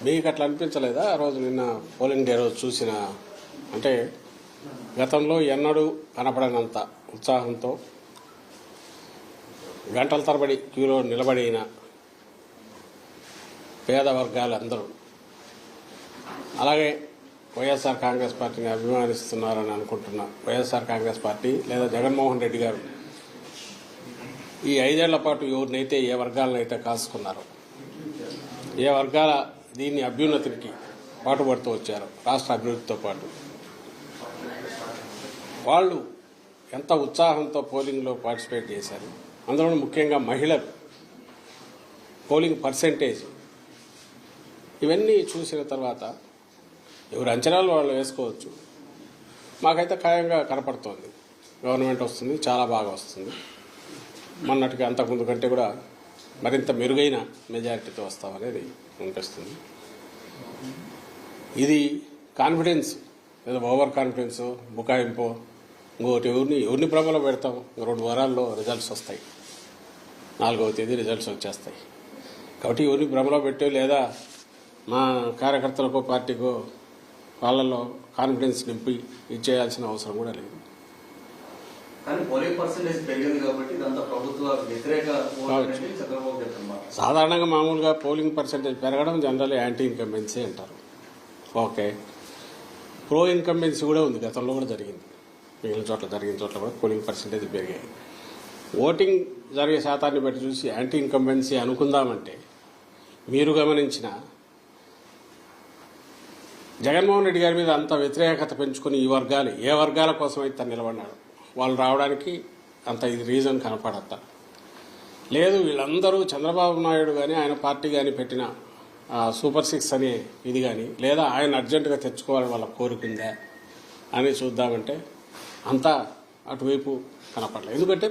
మీకు అట్లా అనిపించలేదా ఆ రోజు నిన్న పోలింగ్ డే రోజు చూసిన? అంటే గతంలో ఎన్నడూ కనపడనంత ఉత్సాహంతో గంటల తరబడి క్యూలో నిలబడిన పేద వర్గాలందరూ, అలాగే వైఎస్ఆర్ కాంగ్రెస్ పార్టీని అభిమానిస్తున్నారని అనుకుంటున్న వైఎస్ఆర్ కాంగ్రెస్ పార్టీ లేదా జగన్మోహన్ రెడ్డి గారు ఈ 5 ఏళ్ల పాటు ఎవరినైతే ఏ వర్గాలనైతే కాసుకున్నారో, ఏ వర్గాల దీన్ని అభ్యున్నతికి పాటుపడుతూ వచ్చారో, రాష్ట్ర అభివృద్ధితో పాటు వాళ్ళు ఎంత ఉత్సాహంతో పోలింగ్లో పార్టిసిపేట్ చేశారు. అందులో ముఖ్యంగా మహిళలు పోలింగ్ పర్సెంటేజ్ ఇవన్నీ చూసిన తర్వాత ఎవరి అంచనాలు వాళ్ళు వేసుకోవచ్చు. మాకైతే ఖాయంగా కనపడుతోంది గవర్నమెంట్ వస్తుంది, చాలా బాగా వస్తుంది. మొన్నటికి అంతకుముందు కంటే కూడా మరింత మెరుగైన మెజారిటీతో వస్తామనేది అనిపిస్తుంది. ఇది కాన్ఫిడెన్స్ లేదా ఓవర్ కాన్ఫిడెన్స్ బుకాయింపు ఇంకోటి ఎవరిని భ్రమలో పెడతాం. 2 వారాల్లో రిజల్ట్స్ వస్తాయి, 4వ తేదీ రిజల్ట్స్ వచ్చేస్తాయి. కాబట్టి ఎవరిని భ్రమలో పెట్టే లేదా మా కార్యకర్తలకో పార్టీకో వాళ్ళలో కాన్ఫిడెన్స్ నింపి ఇచ్చేయాల్సిన అవసరం కూడా లేదు. సాధారణంగా మామూలుగా పోలింగ్ పర్సెంటేజ్ పెరగడం జనరల్ యాంటీ ఇన్కంబెన్సీ అంటారు. ఓకే, ప్రో ఇన్కంబెన్సీ కూడా ఉంది, గతంలో కూడా జరిగింది. మిగిలిన చోట్ల జరిగిన చోట్ల కూడా పోలింగ్ పర్సెంటేజ్ పెరిగాయి. ఓటింగ్ జరిగే శాతాన్ని బట్టి చూసి యాంటీ ఇన్కంబెన్సీ అనుకుందామంటే మీరు గమనించిన జగన్మోహన్ రెడ్డి గారి మీద అంత వ్యతిరేకత పెంచుకుని ఈ వర్గాలు ఏ వర్గాల కోసం అయితే నిలబడినాడు వాళ్ళు రావడానికి అంత ఇది రీజన్ కనపడత లేదు. వీళ్ళందరూ చంద్రబాబు నాయుడు కానీ ఆయన పార్టీ కానీ పెట్టిన సూపర్ 6 అనే ఇది కానీ లేదా ఆయన అర్జెంటుగా తెచ్చుకోవాలని వాళ్ళ కోరికుందా అని చూద్దామంటే అంతా అటువైపు కనపడలేదు. ఎందుకంటే